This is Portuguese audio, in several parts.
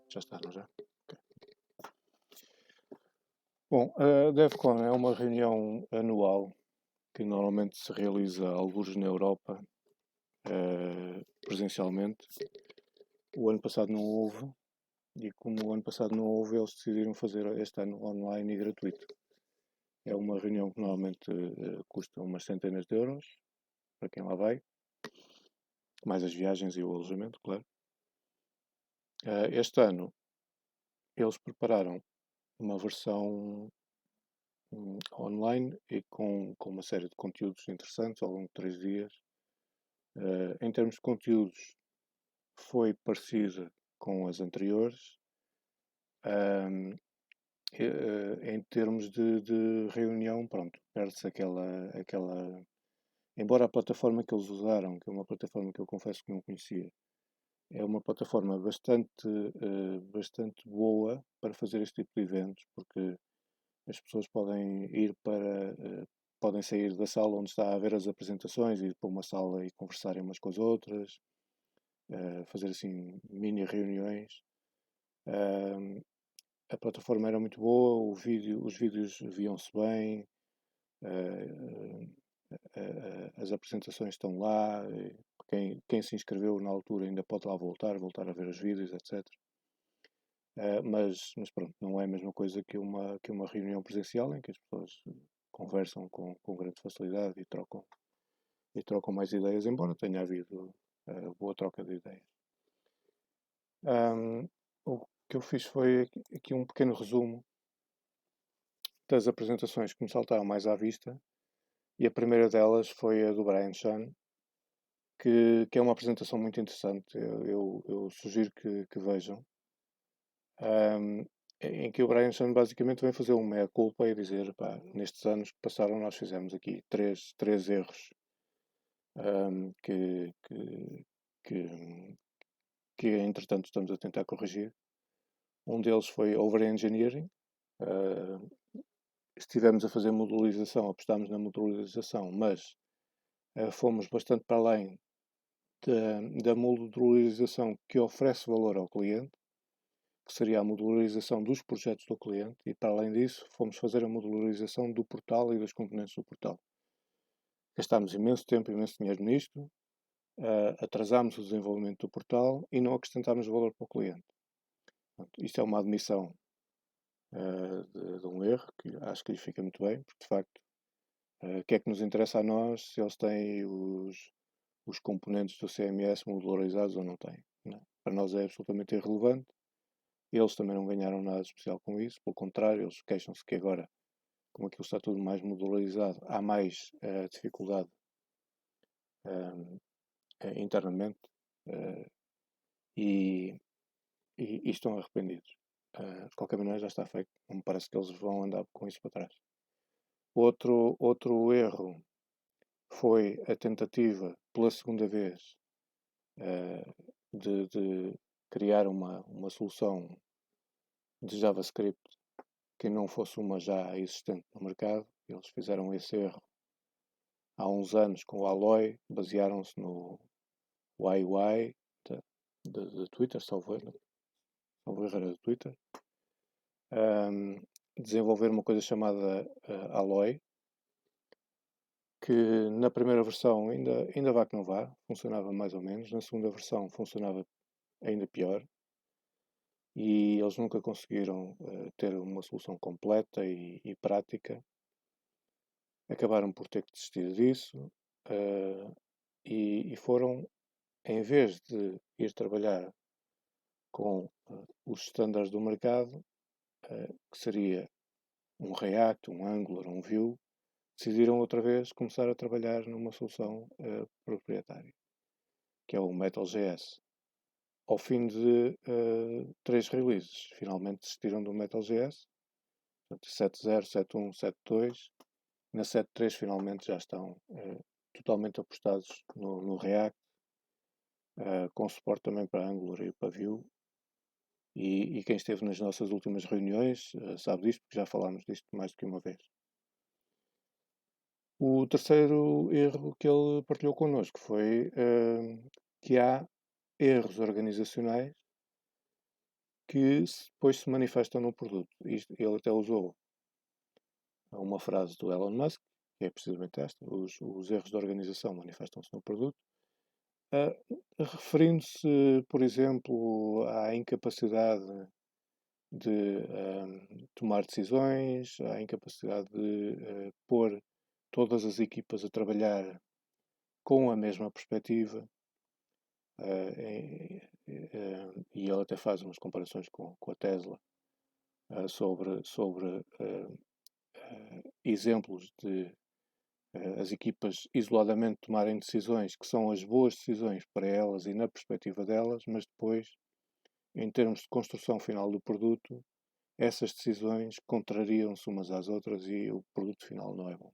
Já está, não já? Ok. Bom, a DEFCON é uma reunião anual que normalmente se realiza algures na Europa, presencialmente. O ano passado não houve, e como o ano passado não houve, eles decidiram fazer este ano online e gratuito. É uma reunião que normalmente custa umas centenas de euros para quem lá vai, mais as viagens e o alojamento, claro. Este ano eles prepararam uma versão online e com uma série de conteúdos interessantes ao longo de 3 dias. Em termos de conteúdos, foi parecida com as anteriores. Um, em termos de reunião, pronto, perde-se aquela. Embora a plataforma que eles usaram, que é uma plataforma que eu confesso que não conhecia, é uma plataforma bastante boa para fazer este tipo de eventos, porque as pessoas podem ir podem sair da sala onde está a ver as apresentações e ir para uma sala e conversarem umas com as outras, fazer assim mini reuniões. A plataforma era muito boa, os vídeos viam-se bem, uh, as apresentações estão lá, quem se inscreveu na altura ainda pode lá voltar a ver os vídeos, etc. Mas pronto, não é a mesma coisa que uma reunião presencial em que as pessoas conversam com grande facilidade e trocam mais ideias, embora tenha havido boa troca de ideias. O que eu fiz foi aqui um pequeno resumo das apresentações que me saltaram mais à vista, e a primeira delas foi a do Brian Chan, que é uma apresentação muito interessante. Eu sugiro que vejam. Um, em que o Brian Chan basicamente vem fazer uma meia-culpa e dizer, pá, nestes anos que passaram nós fizemos aqui três erros um, que, que, que, que entretanto estamos a tentar corrigir. Um deles foi over-engineering. Uh, Estivemos a fazer modularização, apostámos na modularização, mas fomos bastante para além da modularização que oferece valor ao cliente, que seria a modularização dos projetos do cliente, e para além disso fomos fazer a modularização do portal e das componentes do portal. Gastámos imenso tempo, imenso dinheiro nisto, atrasámos o desenvolvimento do portal e não acrescentámos valor para o cliente. Portanto, isto é uma admissão de um erro que acho que lhe fica muito bem, porque de facto, o que é que nos interessa a nós se eles têm os componentes do CMS modularizados ou não têm? Não. Para nós é absolutamente irrelevante. Eles também não ganharam nada especial com isso, pelo contrário, eles queixam-se que agora, como aquilo está tudo mais modularizado, há mais dificuldade internamente uh, e, e estão arrependidos. De qualquer maneira, já está feito. Não me parece que eles vão andar com isso para trás. Outro erro foi a tentativa, pela segunda vez, de criar uma solução de JavaScript que não fosse uma já existente no mercado. Eles fizeram esse erro há uns anos com o Alloy, basearam-se no YY de Twitter, salvo erro era do Twitter. Desenvolver uma coisa chamada Alloy, que na primeira versão ainda vá que não vá, funcionava mais ou menos, na segunda versão funcionava ainda pior, e eles nunca conseguiram ter uma solução completa e prática. Acabaram por ter que desistir disso e foram, em vez de ir trabalhar com os estándares do mercado, que seria um React, um Angular, um Vue, decidiram outra vez começar a trabalhar numa solução proprietária, que é o Metal.js. Ao fim de 3 releases, finalmente desistiram do Metal.js, 7.0, 7.1, 7.2. Na 7.3 finalmente já estão totalmente apostados no React, com suporte também para Angular e para Vue. E quem esteve nas nossas últimas reuniões sabe disto, porque já falámos disto mais do que uma vez. O terceiro erro que ele partilhou connosco foi que há erros organizacionais que depois se manifestam no produto. Ele até usou uma frase do Elon Musk, que é precisamente esta: os erros de organização manifestam-se no produto, referindo-se, por exemplo, à incapacidade de tomar decisões, à incapacidade de pôr todas as equipas a trabalhar com a mesma perspectiva. E ele até faz umas comparações com a Tesla sobre exemplos de as equipas isoladamente tomarem decisões que são as boas decisões para elas e na perspectiva delas, mas depois, em termos de construção final do produto, essas decisões contrariam-se umas às outras e o produto final não é bom.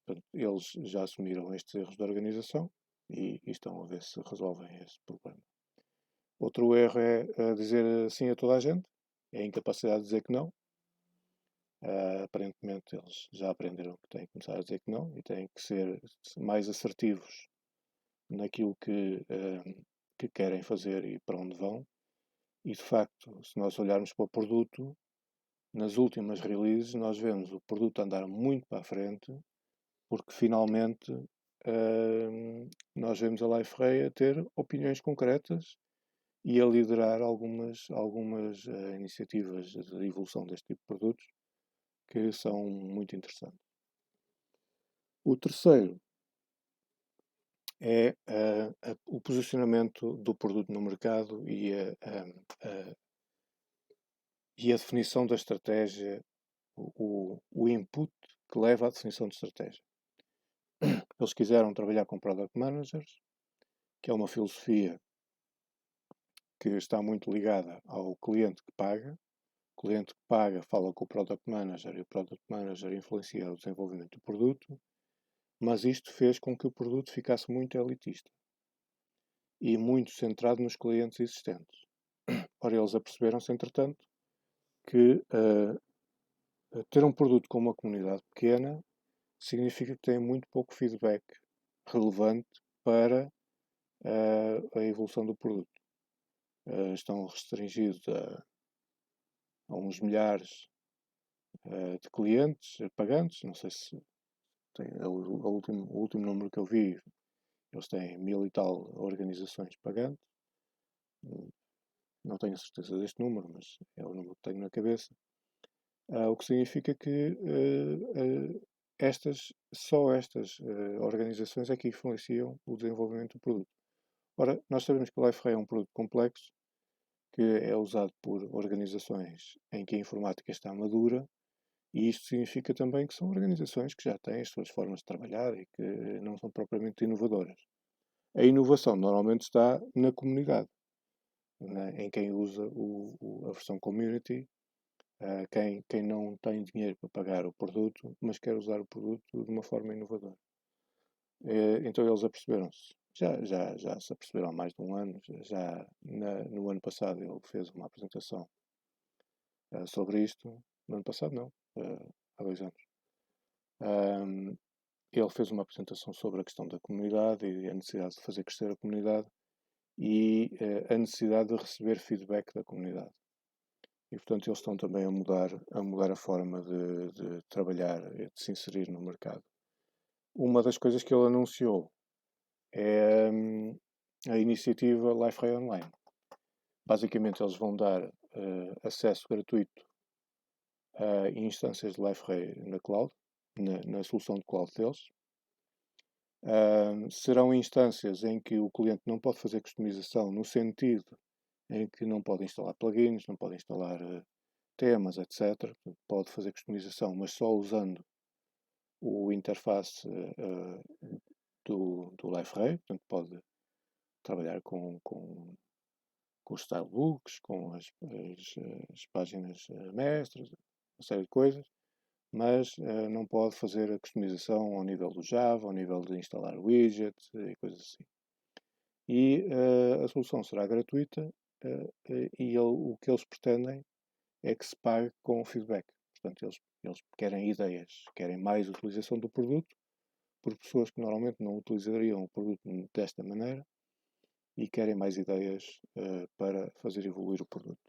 Portanto, eles já assumiram estes erros de organização e estão a ver se resolvem esse problema. Outro erro é dizer sim a toda a gente, é a incapacidade de dizer que não. Aparentemente eles já aprenderam que têm que começar a dizer que não e têm que ser mais assertivos naquilo que querem fazer e para onde vão. E de facto, se nós olharmos para o produto, nas últimas releases nós vemos o produto andar muito para a frente, porque finalmente nós vemos a LifeRay a ter opiniões concretas e a liderar algumas iniciativas de evolução deste tipo de produtos que são muito interessantes. O terceiro é o posicionamento do produto no mercado e a definição da estratégia, o input que leva à definição de estratégia. Eles quiseram trabalhar com Product Managers, que é uma filosofia que está muito ligada ao cliente que paga. O cliente que paga fala com o Product Manager e o Product Manager influencia o desenvolvimento do produto, mas isto fez com que o produto ficasse muito elitista e muito centrado nos clientes existentes. Ora, eles aperceberam-se, entretanto, que ter um produto com uma comunidade pequena significa que tem muito pouco feedback relevante para a evolução do produto. Estão restringidos a uns milhares de clientes pagantes. Não sei se tem o último número que eu vi, eles têm 1000 e tal organizações pagantes. Não tenho certeza deste número, mas é o número que tenho na cabeça. O que significa que só estas organizações é que influenciam o desenvolvimento do produto. Ora, nós sabemos que o LifeRay é um produto complexo, que é usado por organizações em que a informática está madura, e isto significa também que são organizações que já têm as suas formas de trabalhar e que não são propriamente inovadoras. A inovação normalmente está na comunidade, né, em quem usa a versão community, quem não tem dinheiro para pagar o produto, mas quer usar o produto de uma forma inovadora. Então eles aperceberam-se, já se aperceberam há mais de um ano, no ano passado ele fez uma apresentação sobre isto. No ano passado não, há 2 anos. Ele fez uma apresentação sobre a questão da comunidade e a necessidade de fazer crescer a comunidade e a necessidade de receber feedback da comunidade. E, portanto, eles estão também a mudar a forma de trabalhar e de se inserir no mercado. Uma das coisas que ele anunciou é a iniciativa LifeRay Online. Basicamente, eles vão dar acesso gratuito a instâncias de LifeRay na cloud, na solução de cloud deles. Serão instâncias em que o cliente não pode fazer customização, no sentido em que não pode instalar plugins, não pode instalar temas, etc. Pode fazer customização, mas só usando o interface do LifeRay. Portanto, pode trabalhar com os stylebooks, com as páginas mestras, uma série de coisas, mas não pode fazer a customização ao nível do Java, ao nível de instalar widgets e coisas assim. E a solução será gratuita e o que eles pretendem é que se pague com feedback. Portanto, eles querem ideias, querem mais utilização do produto por pessoas que normalmente não utilizariam o produto desta maneira e querem mais ideias para fazer evoluir o produto.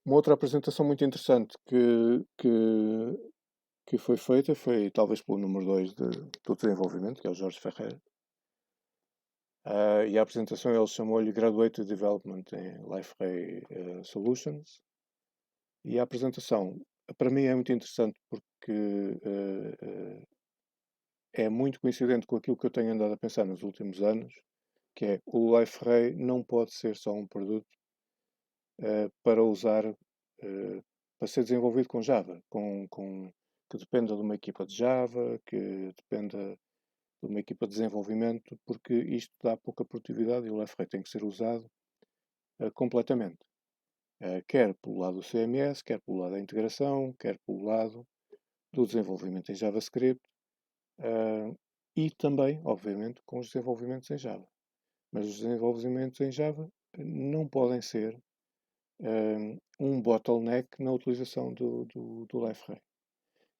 Uma outra apresentação muito interessante que foi feita foi talvez pelo número 2 do desenvolvimento, que é o Jorge Ferreira. E a apresentação ele chamou-lhe Graduate Development em LifeRay Solutions. E a apresentação, para mim, é muito interessante porque é muito coincidente com aquilo que eu tenho andado a pensar nos últimos anos, que é o LifeRay não pode ser só um produto para usar, para ser desenvolvido com Java, que dependa de uma equipa de Java, que dependa de uma equipa de desenvolvimento, porque isto dá pouca produtividade e o LifeRay tem que ser usado completamente. Quer pelo lado do CMS, quer pelo lado da integração, quer pelo lado do desenvolvimento em JavaScript e também, obviamente, com os desenvolvimentos em Java. Mas os desenvolvimentos em Java não podem ser um bottleneck na utilização do LifeRay.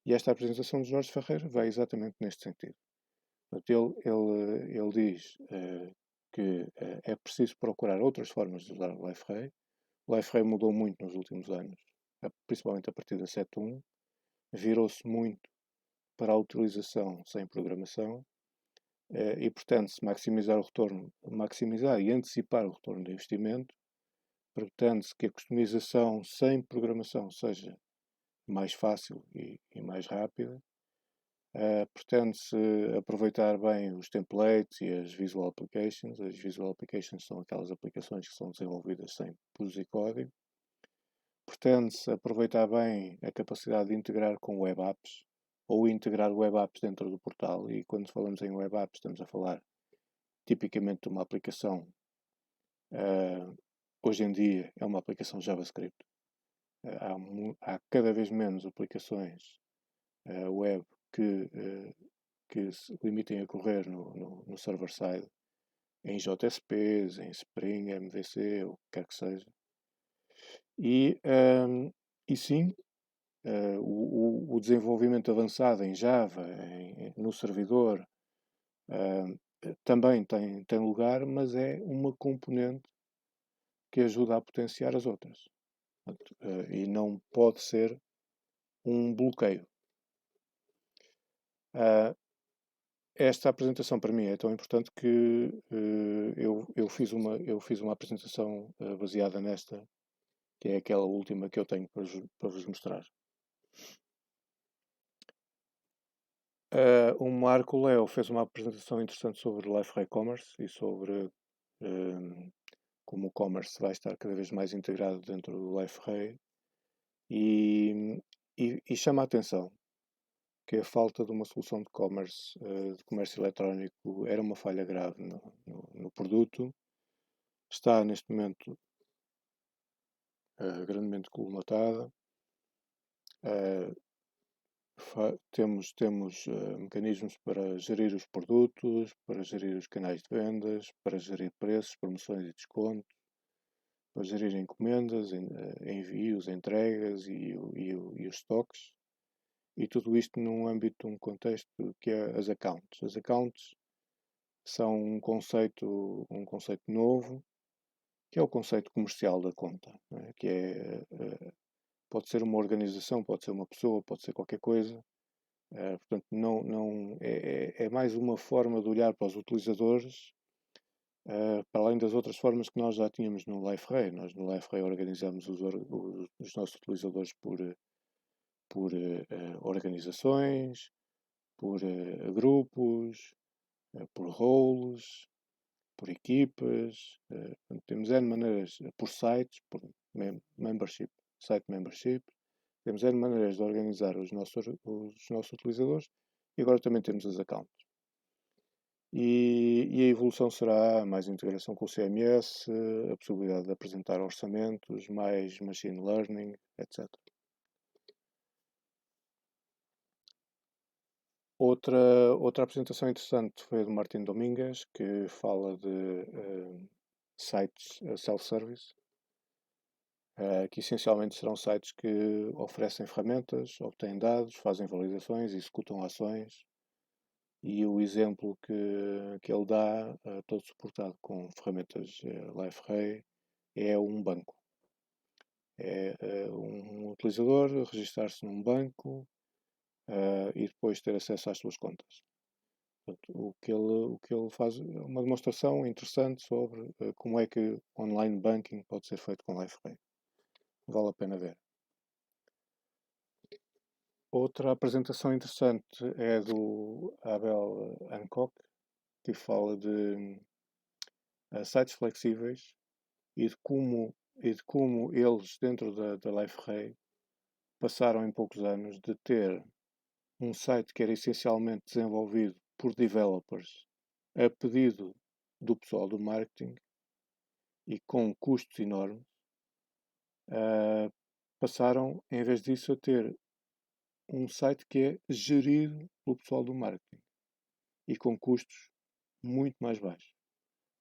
E esta apresentação de Jorge Ferreira vai exatamente neste sentido. Portanto, ele diz que é preciso procurar outras formas de usar o LifeRay. O LifeRay mudou muito nos últimos anos, principalmente a partir da 7.1. Virou-se muito para a utilização sem programação e, portanto, se maximizar o retorno, maximizar e antecipar o retorno do investimento, pretende-se que a customização sem programação seja mais fácil e mais rápida. Pretende-se aproveitar bem os templates e as Visual Applications. As Visual Applications são aquelas aplicações que são desenvolvidas sem produzir código. Pretende-se aproveitar bem a capacidade de integrar com web apps ou integrar web apps dentro do portal. E quando falamos em web apps, estamos a falar tipicamente de uma aplicação. Hoje em dia é uma aplicação JavaScript. Há cada vez menos aplicações web que se limitem a correr no server-side em JSPs, em Spring, MVC, ou o que quer que seja. E sim, o desenvolvimento avançado em Java, no servidor, também tem lugar, mas é uma componente que ajuda a potenciar as outras. Portanto, e não pode ser um bloqueio. Esta apresentação para mim é tão importante que eu fiz uma apresentação baseada nesta, que é aquela última que eu tenho para vos mostrar. O Marco Leo fez uma apresentação interessante sobre LifeRay Commerce e sobre como o commerce vai estar cada vez mais integrado dentro do LifeRay e chama a atenção que a falta de uma solução de commerce, de comércio eletrónico, era uma falha grave no produto. Está neste momento grandemente colmatada. Temos mecanismos para gerir os produtos, para gerir os canais de vendas, para gerir preços, promoções e descontos, para gerir encomendas, envios, entregas e os estoques. E tudo isto num âmbito, num contexto que é as accounts. As accounts são um conceito novo, que é o conceito comercial da conta, né? Que pode ser uma organização, pode ser uma pessoa, pode ser qualquer coisa. Portanto, é mais uma forma de olhar para os utilizadores, para além das outras formas que nós já tínhamos no LifeRay. Nós no LifeRay organizamos os nossos utilizadores por organizações, por grupos, por roles, por equipas. Temos N maneiras, por sites, por membership, site membership. Temos N maneiras de organizar os nossos utilizadores e agora também temos as accounts. E a evolução será mais integração com o CMS, a possibilidade de apresentar orçamentos, mais machine learning, etc. Outra apresentação interessante foi a do Martin Domingues, que fala de sites self-service, que essencialmente serão sites que oferecem ferramentas, obtêm dados, fazem validações, executam ações E o exemplo que ele dá, todo suportado com ferramentas LifeRay, é um banco. É um utilizador registar-se num banco e depois ter acesso às suas contas. Portanto, o que ele faz é uma demonstração interessante sobre como é que online banking pode ser feito com LifeRay. Vale a pena ver. Outra apresentação interessante é do Abel Hancock, que fala de sites flexíveis e de como eles, dentro da LifeRay, passaram em poucos anos de ter um site que era essencialmente desenvolvido por developers a pedido do pessoal do marketing e com custos enormes, passaram, em vez disso, a ter um site que é gerido pelo pessoal do marketing e com custos muito mais baixos.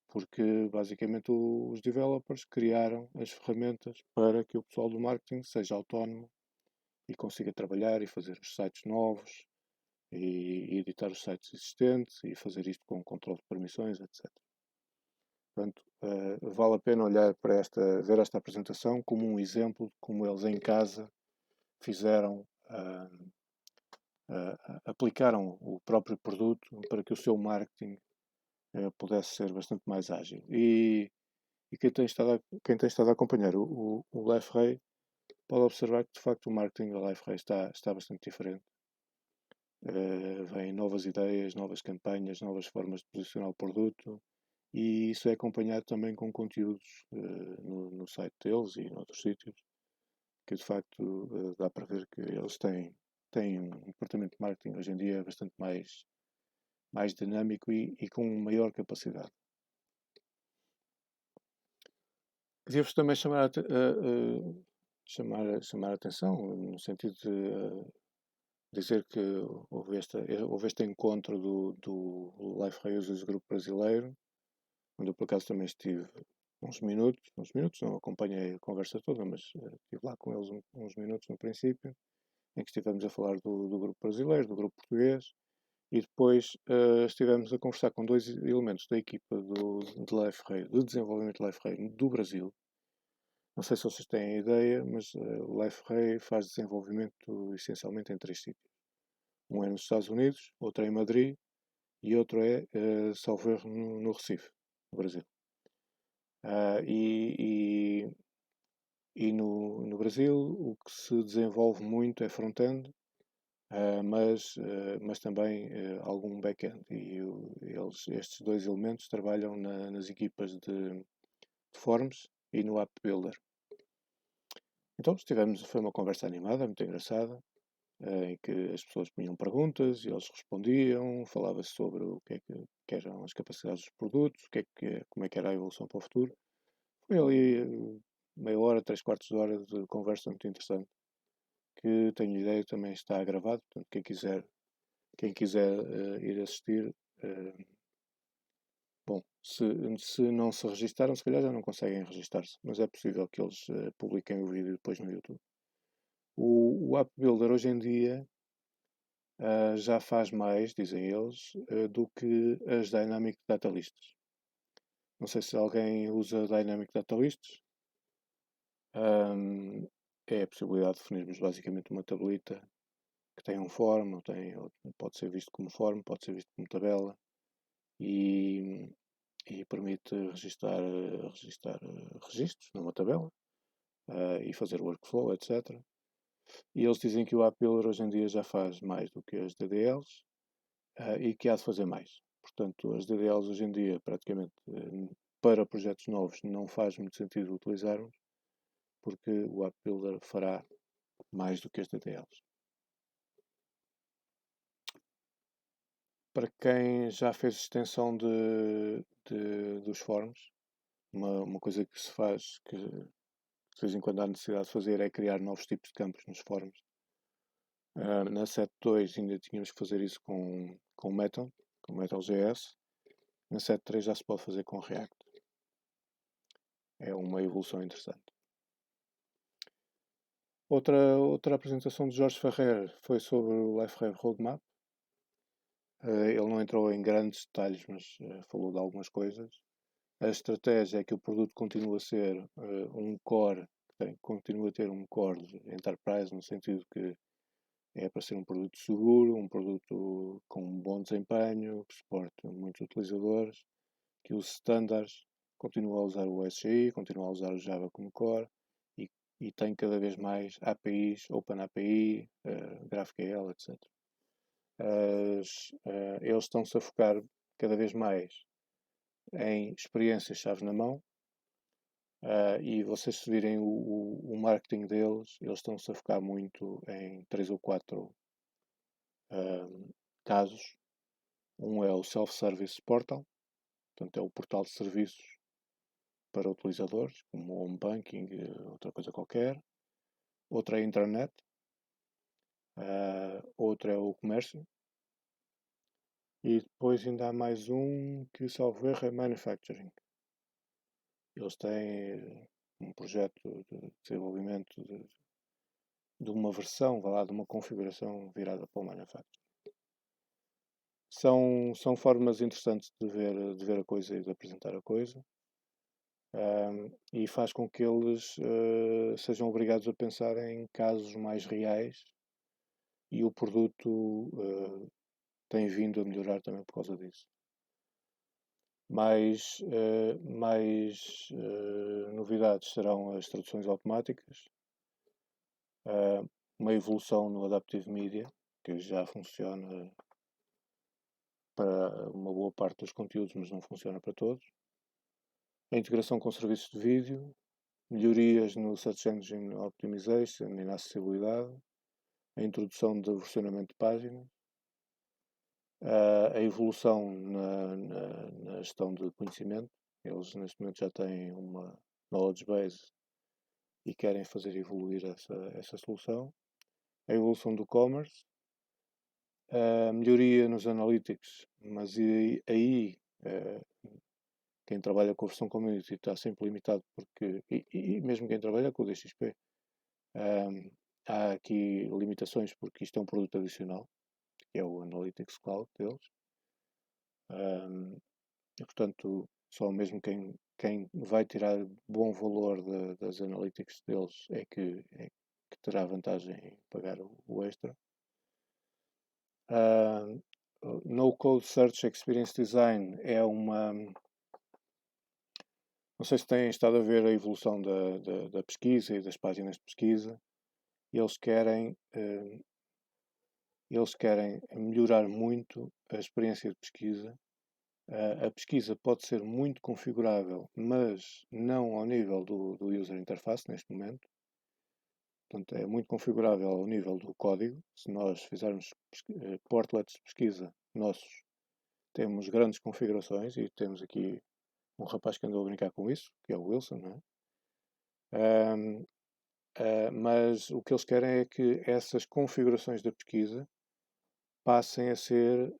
Porque basicamente os developers criaram as ferramentas para que o pessoal do marketing seja autónomo e consiga trabalhar e fazer os sites novos e editar os sites existentes e fazer isto com controle de permissões, etc. Portanto, vale a pena olhar para ver esta apresentação como um exemplo de como eles em casa fizeram, aplicaram o próprio produto para que o seu marketing pudesse ser bastante mais ágil. E quem tem estado a acompanhar o LifeRay pode observar que de facto o marketing da LifeRay está bastante diferente. Vêm novas ideias, novas campanhas, novas formas de posicionar o produto e isso é acompanhado também com conteúdos no site deles e noutros sítios que de facto dá para ver que eles têm um departamento de marketing hoje em dia bastante mais dinâmico e com maior capacidade. Queria-vos também chamar a atenção, no sentido de dizer que houve este encontro do LifeRay Users Group brasileiro, onde eu por acaso também estive uns minutos, não acompanhei a conversa toda, mas estive lá com eles uns minutos no princípio, em que estivemos a falar do grupo brasileiro, do grupo português, e depois estivemos a conversar com dois elementos da equipa de LifeRay, de desenvolvimento de LifeRay do Brasil. Não sei se vocês têm ideia, mas o LifeRay faz desenvolvimento essencialmente em 3 sítios. Um é nos Estados Unidos, outro é em Madrid e outro é, salvo erro, no Recife, no Brasil. E no Brasil o que se desenvolve muito é front-end, mas também algum back-end. E estes dois elementos trabalham nas equipas de Forms e no App Builder. Então foi uma conversa animada, muito engraçada, em que as pessoas punham perguntas e eles respondiam, falava-se sobre o que eram as capacidades dos produtos, como é que era a evolução para o futuro. Foi ali meia hora, 3/4 de hora de conversa muito interessante, que tenho ideia também está gravado, portanto quem quiser ir assistir, bom, se não se registaram, se calhar já não conseguem registar-se, mas é possível que eles publiquem o vídeo depois no YouTube. O App Builder hoje em dia já faz mais, dizem eles, do que as Dynamic Data Lists. Não sei se alguém usa Dynamic Data Lists. É a possibilidade de definirmos basicamente uma tablita que tem um form, ou pode ser visto como form, pode ser visto como tabela e permite registar registros numa tabela e fazer workflow, etc. E eles dizem que o App Builder hoje em dia já faz mais do que as DDLs e que há de fazer mais. Portanto, as DDLs hoje em dia, praticamente, para projetos novos, não faz muito sentido utilizarmos, porque o App Builder fará mais do que as DDLs. Para quem já fez extensão dos forms, uma coisa que se faz, que de vez em quando há necessidade de fazer, é criar novos tipos de campos nos forms. Na 7.2 ainda tínhamos que fazer isso com Metal, com Metal.js. Na 7.3 já se pode fazer com React. É uma evolução interessante. Outra apresentação de Jorge Ferrer foi sobre o LifeRay Roadmap. Ele não entrou em grandes detalhes, mas falou de algumas coisas. A estratégia é que o produto continua a ser um core, continua a ter um core de enterprise, no sentido que é para ser um produto seguro, um produto com um bom desempenho, que suporte muitos utilizadores, que use standards, continua a usar o SGI, continua a usar o Java como core e tem cada vez mais APIs, OpenAPI, GraphQL, etc. Eles estão-se a focar cada vez mais em experiências-chave na mão. E vocês se virem o marketing deles, eles estão-se a focar muito em 3 ou 4 casos. Um é o Self-Service Portal, portanto é o portal de serviços para utilizadores, como o Home Banking, outra coisa qualquer. Outro é a Internet. Outro é o comércio. E depois ainda há mais um que, salvo erro, é Manufacturing. Eles têm um projeto de desenvolvimento de uma versão, de uma configuração virada para o Manufacturing. São formas interessantes de ver a coisa e de apresentar a coisa. E faz com que eles sejam obrigados a pensar em casos mais reais e o produto tem vindo a melhorar também por causa disso. Mais novidades serão as traduções automáticas, uma evolução no Adaptive Media, que já funciona para uma boa parte dos conteúdos, mas não funciona para todos. A integração com serviços de vídeo, melhorias no Search Engine Optimization e na acessibilidade, a introdução de versionamento de páginas, a evolução na gestão de conhecimento. Eles neste momento já têm uma knowledge base e querem fazer evoluir essa solução. A evolução do commerce, a melhoria nos analytics, mas aí quem trabalha com a versão community está sempre limitado porque, e mesmo quem trabalha com o DXP, há aqui limitações porque isto é um produto adicional, que é o Analytics Cloud deles. E portanto, só mesmo quem vai tirar bom valor das analytics deles é que terá vantagem em pagar o extra. No Code Search Experience Design é uma... Não sei se têm estado a ver a evolução da pesquisa e das páginas de pesquisa. Eles querem melhorar muito a experiência de pesquisa. A pesquisa pode ser muito configurável, mas não ao nível do user interface neste momento. Portanto, é muito configurável ao nível do código. Se nós fizermos portlets de pesquisa nossos, temos grandes configurações e temos aqui um rapaz que andou a brincar com isso, que é o Wilson, não é? Mas o que eles querem é que essas configurações da pesquisa passem a ser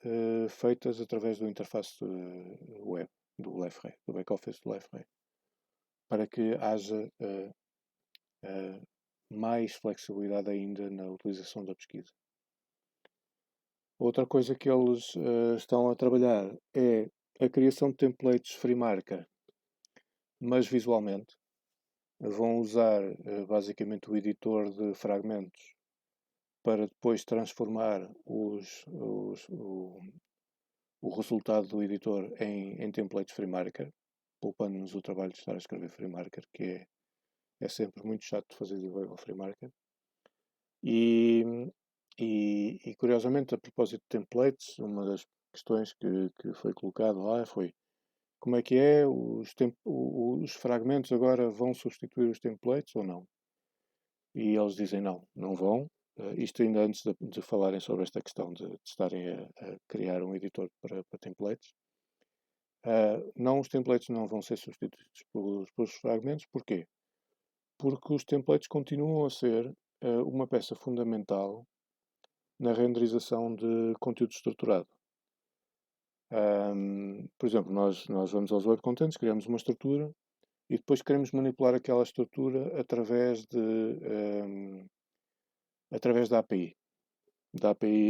feitas através do interface web do Liferay, do back-office do Liferay, para que haja mais flexibilidade ainda na utilização da pesquisa. Outra coisa que eles estão a trabalhar é a criação de templates FreeMarker, mas visualmente. Vão usar basicamente o editor de fragmentos para depois transformar o resultado do editor em templates FreeMarker, poupando-nos o trabalho de estar a escrever FreeMarker, que é sempre muito chato de fazer debug ao FreeMarker. E curiosamente, a propósito de templates, uma das questões que foi colocado lá foi como é que é, os fragmentos agora vão substituir os templates ou não? E eles dizem não vão. Isto ainda antes de falarem sobre esta questão de estarem a criar um editor para templates. Não, os templates não vão ser substituídos pelos fragmentos. Porquê? Porque os templates continuam a ser uma peça fundamental na renderização de conteúdo estruturado. Por exemplo, nós vamos aos web contents, criamos uma estrutura e depois queremos manipular aquela estrutura através da API,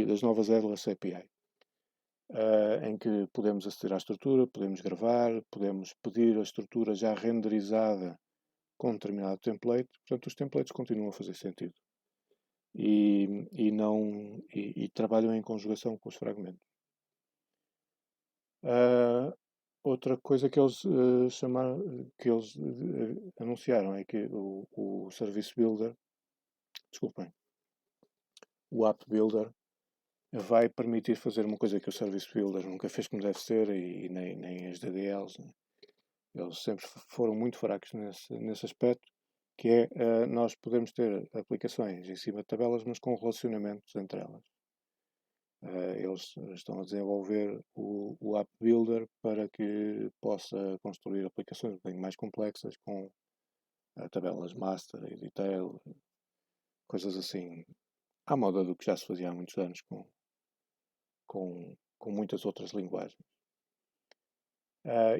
das novas headless API. em que podemos aceder à estrutura, podemos gravar, podemos pedir a estrutura já renderizada com um determinado template. Portanto, os templates continuam a fazer sentido e trabalham em conjugação com os fragmentos. Outra coisa que eles anunciaram é que o Service Builder, desculpem, o App Builder vai permitir fazer uma coisa que o Service Builder nunca fez como deve ser e nem as DDLs, né? Eles sempre foram muito fracos nesse aspecto, que é nós podemos ter aplicações em cima de tabelas, mas com relacionamentos entre elas. Eles estão a desenvolver o App Builder para que possa construir aplicações um bocadinho mais complexas com tabelas master e detail, coisas assim, à moda do que já se fazia há muitos anos com muitas outras linguagens.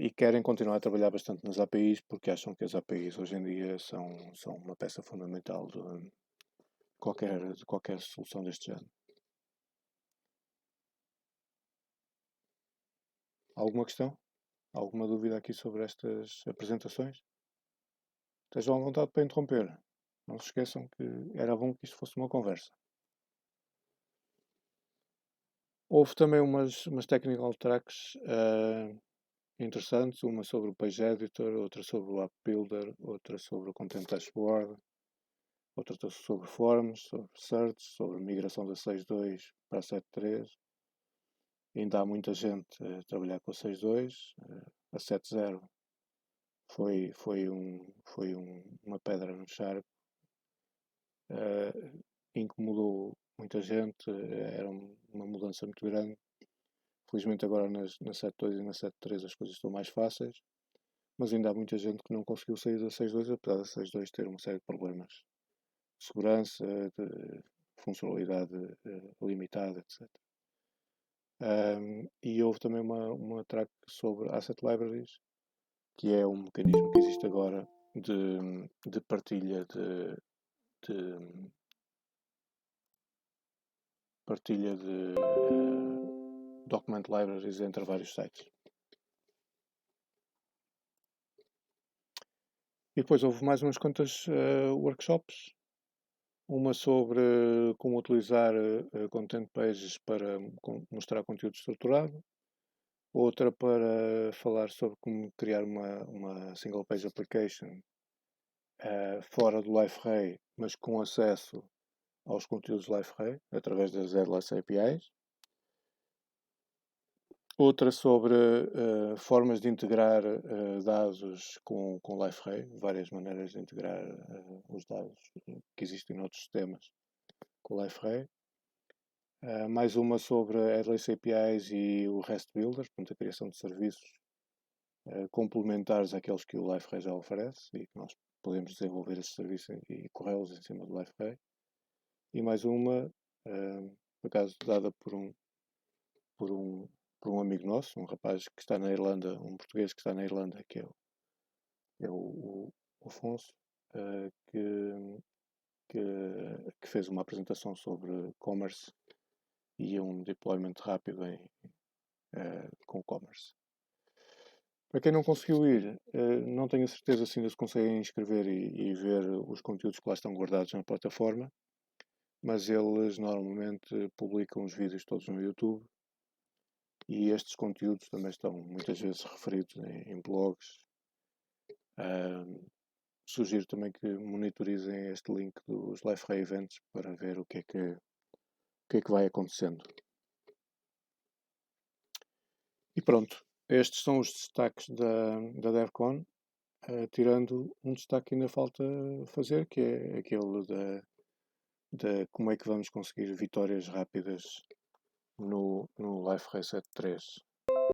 E querem continuar a trabalhar bastante nas APIs porque acham que as APIs hoje em dia são uma peça fundamental de qualquer solução deste género. Alguma questão? Alguma dúvida aqui sobre estas apresentações? Estejam à vontade para interromper. Não se esqueçam que era bom que isto fosse uma conversa. Houve também umas technical tracks interessantes, uma sobre o Page Editor, outra sobre o App Builder, outra sobre o Content Dashboard, outra sobre Forms, sobre Search, sobre migração da 6.2 para a 7.3. Ainda há muita gente a trabalhar com a 6.2. A 7.0 foi uma pedra no charco. Incomodou muita gente, era uma mudança muito grande. Felizmente agora na 7.2 e na 7.3 as coisas estão mais fáceis, mas ainda há muita gente que não conseguiu sair da 6.2, apesar da 6.2 ter uma série de problemas de segurança, de funcionalidade limitada, etc. E houve também uma track sobre Asset Libraries, que é um mecanismo que existe agora de partilha de document libraries entre vários sites. E depois houve mais umas quantas workshops. Uma sobre como utilizar content pages para mostrar conteúdo estruturado. Outra para falar sobre como criar uma single page application fora do LifeRay, mas com acesso aos conteúdos LifeRay através das headless APIs. Outra sobre formas de integrar dados com LifeRay, várias maneiras de integrar os dados que existem noutros sistemas com LifeRay. Mais uma sobre headless APIs e o REST Builder, portanto a criação de serviços complementares àqueles que o LifeRay já oferece e que nós podemos desenvolver esses serviços e corrê-los em cima do LifeRay. E mais uma, por acaso, dada por um amigo nosso, um rapaz que está na Irlanda, um português que está na Irlanda, que é o Afonso, que fez uma apresentação sobre commerce e um deployment rápido com commerce. Para quem não conseguiu ir, não tenho a certeza se ainda se conseguem inscrever e ver os conteúdos que lá estão guardados na plataforma, mas eles normalmente publicam os vídeos todos no YouTube e estes conteúdos também estão muitas vezes referidos em blogs. Sugiro também que monitorizem este link dos LifeRay Events para ver o que é que vai acontecendo. E pronto, estes são os destaques da DevCon, tirando um destaque que ainda falta fazer, que é aquele de como é que vamos conseguir vitórias rápidas no LifeRay 7.3.